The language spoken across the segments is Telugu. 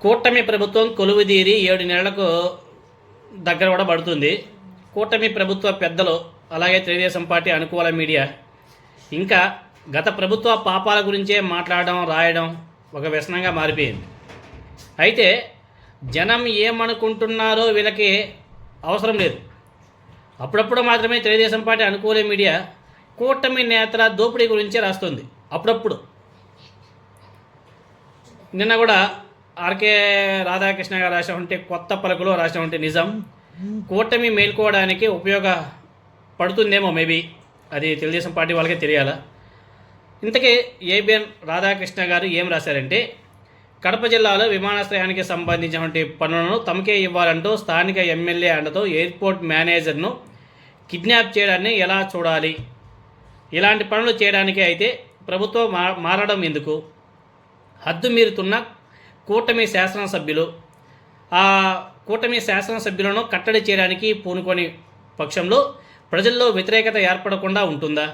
కూటమి ప్రభుత్వం కొలువుదీరి 7 నెలలకు దగ్గర కూడా పడుతుంది. కూటమి ప్రభుత్వ పెద్దలు, అలాగే తెలుగుదేశం పార్టీ అనుకూల మీడియా ఇంకా గత ప్రభుత్వ పాపాల గురించే మాట్లాడడం, రాయడం ఒక వ్యసనంగా మారిపోయింది. అయితే జనం ఏమనుకుంటున్నారో వీళ్ళకి అవసరం లేదు. అప్పుడప్పుడు మాత్రమే తెలుగుదేశం పార్టీ అనుకూల మీడియా కూటమి నేతల దోపిడీ గురించే రాస్తుంది. అప్పుడప్పుడు నిన్న కూడా ఆర్కే రాధాకృష్ణ గారు రాసినటువంటి కొత్త పలుకులో రాసినటువంటి నిజం కూటమి మేల్కోవడానికి ఉపయోగపడుతుందేమో. మేబీ అది తెలుగుదేశం పార్టీ వాళ్ళకే తెలియాలా. ఇంతకీ ఏబిఎన్ రాధాకృష్ణ గారు ఏం రాశారంటే, కడప జిల్లాలో విమానాశ్రయానికి సంబంధించినటువంటి పనులను తమకే ఇవ్వాలంటూ స్థానిక ఎమ్మెల్యే అండతో ఎయిర్పోర్ట్ మేనేజర్ను కిడ్నాప్ చేయడాన్ని ఎలా చూడాలి? ఇలాంటి పనులు చేయడానికి అయితే ప్రభుత్వం మారడం ఎందుకు? హద్దు మీరుతున్న కూటమి శాసనసభ్యులు ఆ కూటమి శాసనసభ్యులను కట్టడి చేయడానికి పూనుకొని పక్షంలో ప్రజల్లో వ్యతిరేకత ఏర్పడకుండా ఉంటుందా?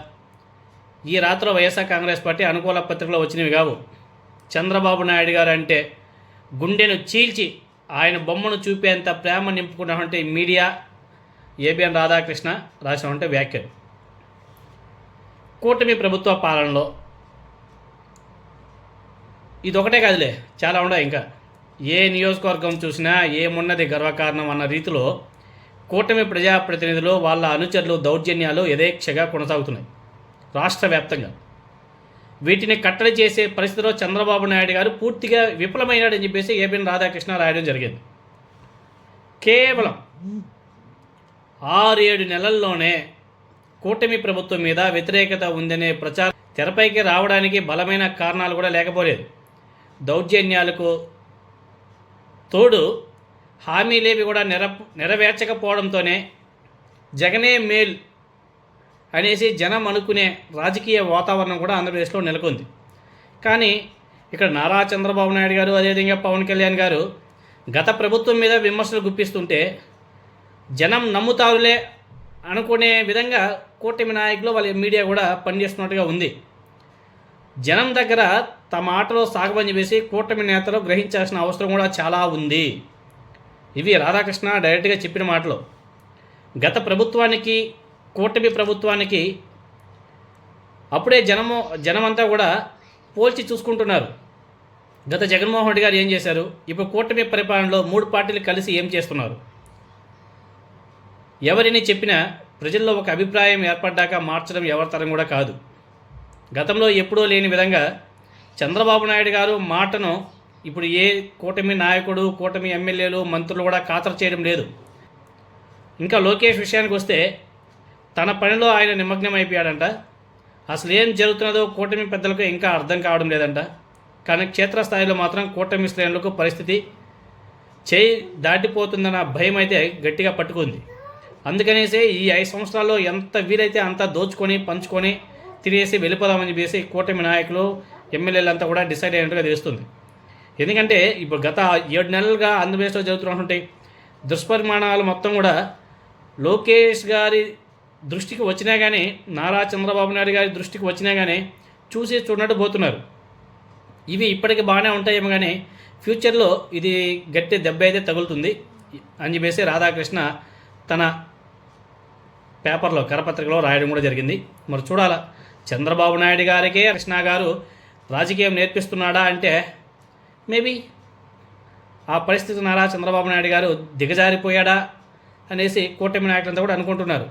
ఈ రాత్రిలో వైఎస్ఆర్ కాంగ్రెస్ పార్టీ అనుకూల పత్రికలో వచ్చినవి కావు. చంద్రబాబు నాయుడు గారు అంటే గుండెను చీల్చి ఆయన బొమ్మను చూపేంత ప్రేమ నింపుకున్నటువంటి మీడియా ఏబిఎన్ రాధాకృష్ణ రాసినటువంటి వ్యాఖ్యలు. కూటమి ప్రభుత్వ పాలనలో ఇదొకటే కాదులే, చాలా ఉన్నాయి. ఇంకా ఏ నియోజకవర్గం చూసినా ఏమున్నది గర్వకారణం అన్న రీతిలో కూటమి ప్రజాప్రతినిధులు, వాళ్ళ అనుచరులు దౌర్జన్యాలు యథేచ్ఛగా కొనసాగుతున్నాయి రాష్ట్ర వ్యాప్తంగా. వీటిని కట్టడి చేసే పరిస్థితిలో చంద్రబాబు నాయుడు గారు పూర్తిగా విఫలమైనాడని చెప్పేసి ఏబిఎన్ రాధాకృష్ణ రాయడం జరిగింది. కేవలం 6-7 నెలల్లోనే కూటమి ప్రభుత్వం మీద వ్యతిరేకత ఉందనే ప్రచారం తెరపైకి రావడానికి బలమైన కారణాలు కూడా లేకపోలేదు. దౌర్జన్యాలకు తోడు హామీలేవి కూడా నెరవేర్చకపోవడంతోనే జగనే మేల్ అనేసి జనం అనుకునే రాజకీయ వాతావరణం కూడా ఆంధ్రప్రదేశ్లో నెలకొంది. కానీ ఇక్కడ నారా చంద్రబాబు నాయుడు గారు, అదేవిధంగా పవన్ కళ్యాణ్ గారు గత ప్రభుత్వం మీద విమర్శలు గుప్పిస్తుంటే జనం నమ్ముతారులే అనుకునే విధంగా కూటమి నాయకులు వాళ్ళ మీడియా కూడా పనిచేస్తున్నట్టుగా ఉంది. జనం దగ్గర తమ ఆటలో సాగమని చెప్పేసి కూటమి నేతలు గ్రహించాల్సిన అవసరం కూడా చాలా ఉంది. ఇవి రాధాకృష్ణ డైరెక్ట్గా చెప్పిన మాటలు. గత ప్రభుత్వానికి, కూటమి ప్రభుత్వానికి అప్పుడే జనమంతా కూడా పోల్చి చూసుకుంటున్నారు. గత జగన్మోహన్ రెడ్డి గారు ఏం చేశారు, ఇప్పుడు కూటమి పరిపాలనలో 3 పార్టీలు కలిసి ఏం చేస్తున్నారు? ఎవరిని చెప్పినా ప్రజల్లో ఒక అభిప్రాయం ఏర్పడ్డాక మార్చడం ఎవరి తరం కూడా కాదు. గతంలో ఎప్పుడూ లేని విధంగా చంద్రబాబు నాయుడు గారు మాటను ఇప్పుడు ఏ కూటమి నాయకుడు, కూటమి ఎమ్మెల్యేలు, మంత్రులు కూడా ఖాతరు చేయడం లేదు. ఇంకా లోకేష్ విషయానికి వస్తే తన పనిలో ఆయన నిమగ్నం అయిపోయాడంట. అసలు ఏం జరుగుతున్నదో కూటమి పెద్దలకు ఇంకా అర్థం కావడం లేదంట. కానీ క్షేత్రస్థాయిలో మాత్రం కూటమి శ్రేణులకు పరిస్థితి చేయి దాటిపోతుందన్న భయం అయితే గట్టిగా పట్టుకుంది. అందుకనేసే ఈ 5 సంవత్సరాల్లో ఎంత వీలైతే అంత దోచుకొని, పంచుకొని, తిరిగేసి వెళ్ళిపోదామని చెప్పేసి కూటమి నాయకులు, ఎమ్మెల్యేలంతా కూడా డిసైడ్ అయినట్టుగా తెలుస్తుంది. ఎందుకంటే ఇప్పుడు గత 7 నెలలుగా ఆంధ్రప్రదేశ్లో జరుగుతున్నటువంటి దుష్పరిమాణాలు మొత్తం కూడా లోకేష్ గారి దృష్టికి వచ్చినా కానీ, నారా చంద్రబాబు నాయుడు గారి దృష్టికి వచ్చినా కానీ చూసి చూడనట్టు పోతున్నారు. ఇవి ఇప్పటికీ బాగానే ఉంటాయేమో కానీ ఫ్యూచర్లో ఇది గట్టి దెబ్బ అయితే తగులుతుంది అని చెప్పేసి రాధాకృష్ణ తన పేపర్లో, కరపత్రికలో రాయడం కూడా జరిగింది. మరి చూడాలా, చంద్రబాబు నాయుడు గారికే కృష్ణ గారు రాజకీయం నేర్పిస్తున్నాడా అంటే మేబీ ఆ పరిస్థితి నారా చంద్రబాబు నాయుడు గారు దిగజారిపోయాడా అనేసి కూటమి నాయకులంతా కూడా అనుకుంటున్నారు.